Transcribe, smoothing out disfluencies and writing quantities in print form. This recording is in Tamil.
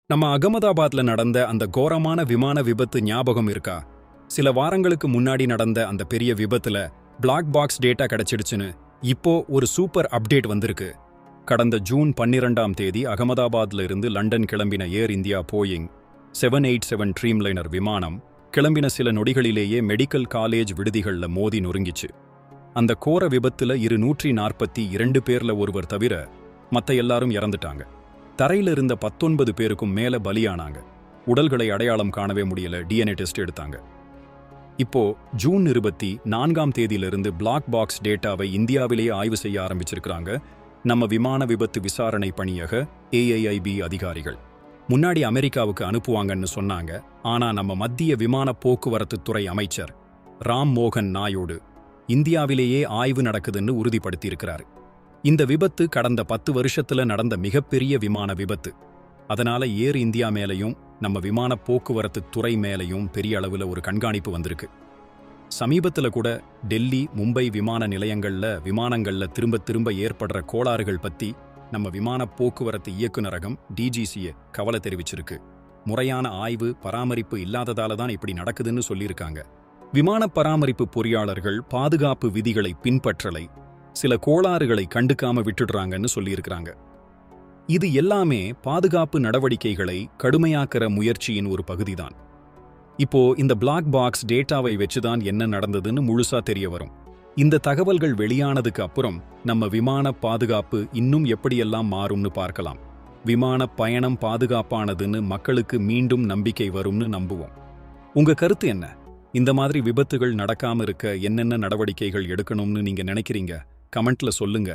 நம்ம அகமதாபாத்ல நடந்த அந்த கோரமான விமான விபத்து ஞாபகம் இருக்கா? சில வாரங்களுக்கு முன்னாடி நடந்த அந்த பெரிய விபத்துல பிளாக் பாக்ஸ் டேட்டா கிடைச்சிடுச்சுன்னு இப்போ ஒரு சூப்பர் அப்டேட் வந்திருக்கு. கடந்த ஜூன் 12ஆம் தேதி அகமதாபாத்ல இருந்து லண்டன் கிளம்பின ஏர் இந்தியா போயிங் 787 ட்ரீம்லைனர் விமானம் கிளம்பின சில நொடிகளிலேயே மெடிக்கல் காலேஜ் விடுதிகள்ல மோதி நொறுங்கிச்சு. அந்த கோர விபத்துல 142 பேர்ல ஒருவர் தவிர மத்த எல்லாரும் இறந்துட்டாங்க. தரையில இருந்த 19 பேருக்கும் மேல பலியானாங்க. உடல்களை அடையாளம் காணவே முடியல. டிஎன்ஏ டெஸ்ட் எடுத்தாங்க. இப்போ ஜூன் 24ஆம் தேதியிலிருந்து பிளாக் பாக்ஸ் டேட்டாவை இந்தியாவிலேயே ஆய்வு செய்ய ஆரம்பிச்சிருக்கிறாங்க நம்ம விமான விபத்து விசாரணை பணியக AIIB அதிகாரிகள். முன்னாடி அமெரிக்காவுக்கு அனுப்புவாங்கன்னு சொன்னாங்க. ஆனா நம்ம மத்திய விமான போக்குவரத்து துறை அமைச்சர் ராம் மோகன் நாயுடு இந்தியாவிலேயே ஆய்வு நடக்குதுன்னு உறுதிப்படுத்தியிருக்கிறாரு. இந்த விபத்து கடந்த 10 வருஷத்துல நடந்த மிகப்பெரிய விமான விபத்து. அதனால ஏர் இந்தியா மேலையும் நம்ம விமான போக்குவரத்து துறை மேலையும் பெரிய அளவுல ஒரு கண்காணிப்பு வந்திருக்கு. சமீபத்துல கூட டெல்லி, மும்பை விமான விமானங்கள்ல திரும்ப திரும்ப ஏற்படுற கோளாறுகள் பத்தி நம்ம விமான போக்குவரத்து இயக்குநரகம் DGCA கவலை தெரிவிச்சிருக்கு. முறையான ஆய்வு, பராமரிப்பு இல்லாததால தான் இப்படி நடக்குதுன்னு சொல்லியிருக்காங்க. விமான பராமரிப்பு பொறியாளர்கள் பாதுகாப்பு விதிகளை பின்பற்றலை, சில கோளாறுகளை கண்டுக்காம விட்டுடுறாங்கன்னு சொல்லியிருக்கிறாங்க. இது எல்லாமே பாதுகாப்பு நடவடிக்கைகளை கடுமையாக்கிற முயற்சியின் ஒரு பகுதிதான். இப்போ இந்த பிளாக் பாக்ஸ் டேட்டாவை வச்சுதான் என்ன நடந்ததுன்னு முழுசா தெரிய வரும். இந்த தகவல்கள் வெளியானதுக்கு அப்புறம் நம்ம விமான பாதுகாப்பு இன்னும் எப்படியெல்லாம் மாறும்னு பார்க்கலாம். விமான பயணம் பாதுகாப்பானதுன்னு மக்களுக்கு மீண்டும் நம்பிக்கை வரும்னு நம்புவோம். உங்க கருத்து என்ன? இந்த மாதிரி விபத்துகள் நடக்காம இருக்க என்னென்ன நடவடிக்கைகள் எடுக்கணும்னு நீங்க நினைக்கிறீங்க? கமெண்ட்ல சொல்லுங்க.